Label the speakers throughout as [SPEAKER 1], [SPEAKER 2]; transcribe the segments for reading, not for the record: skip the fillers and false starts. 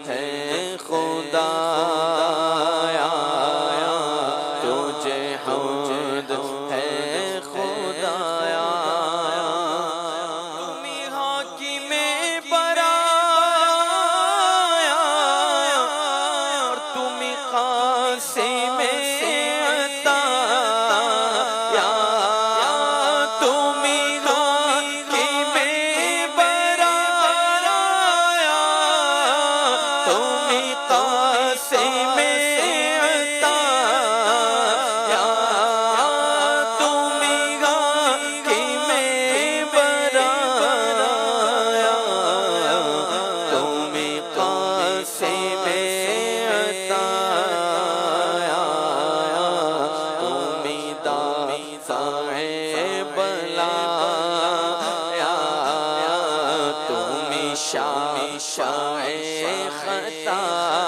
[SPEAKER 1] ہے خدایا، تجھے حمد ہے خدایا، تمہیں حاکم برایا اور تمہیں قاسم عطایا، تمہیں حاکم برایا، تمہیں قاسم عطایا، تمہیں حاکم برایا، تمہیں قاسم عطایا، تمہیں دافع بلایا، تمہیں شافع خطایا،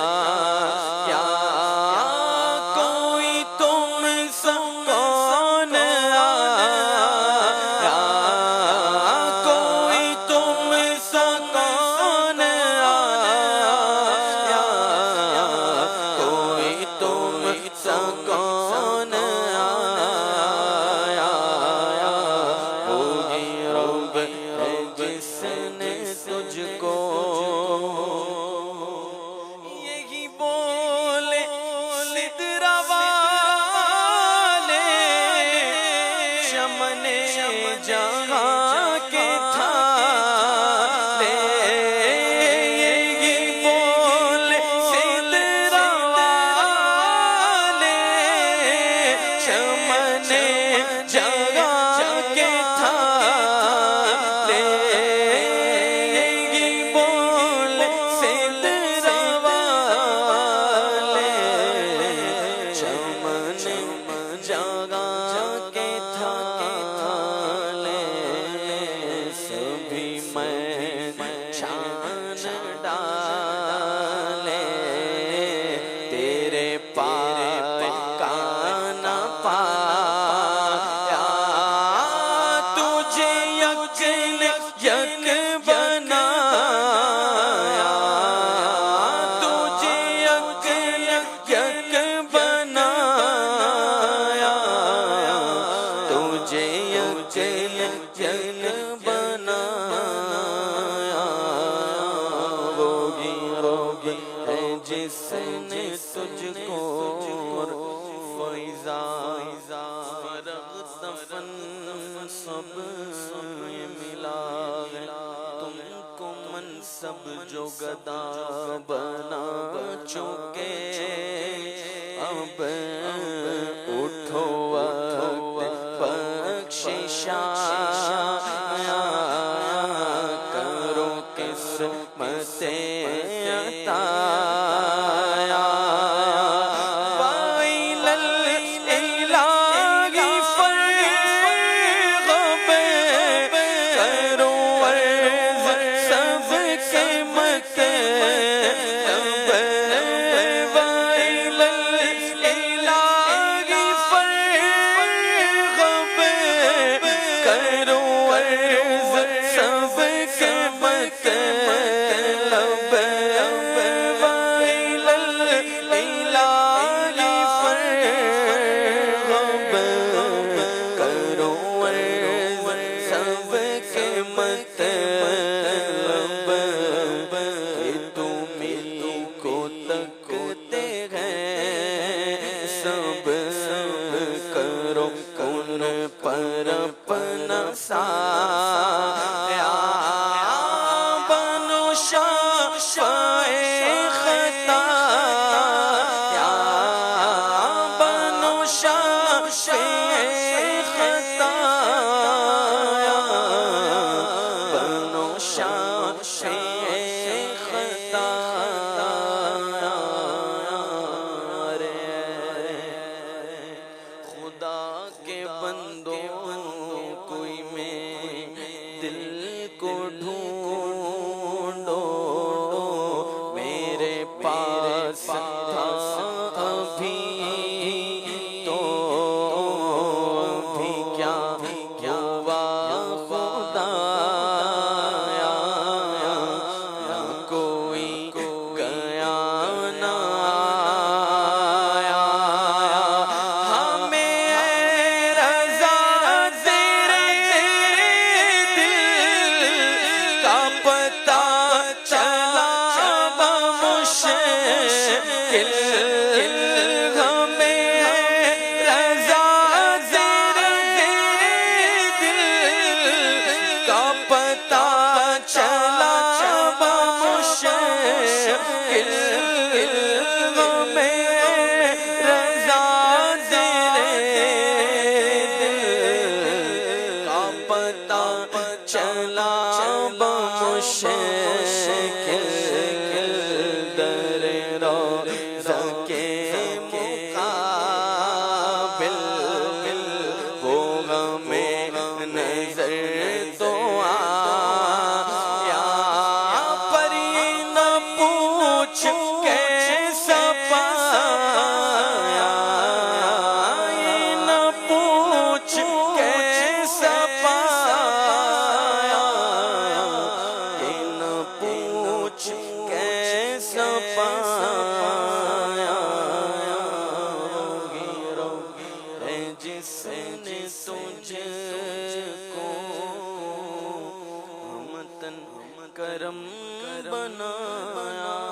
[SPEAKER 1] کوئی تم سا کون آیا، کوئی تم سا کون آیا، کوئی تم سا کون آیا، وہی رب ہے جس نے تجھ کو یہی بولے سدرا والے، چمن جہاں کے تھالے، یہی بولے سدرا والے، چمن جہاں کے تھالے، یہی بولے سدرا والے، چمن جہاں کے تھالے، سبھی میں چھان ڈالے، تیرے پائے کا نہ پایا، تجھے یک یک بنایا، تجھے یک یک بنایا، تجھے یک یک بنایا، وہی رب ہے جس نے تجھ کو فیضا دفن سب یہ ملا ہے، تم کو منصب جو گدا بنا چکے، اب اٹھو وقت بخشش آیا، کرو قسمت عطا، پر اپنا سایہ بنو شافع خطایا، بنو شافع خطایا، بنو شافع خطایا، خدا کے بندوں کوئی میں دل کو ڈھونڈو، میرے پاس تھا ابھی تو بھی کیا ہوا خدایا، نہ کوئی کرم بنایا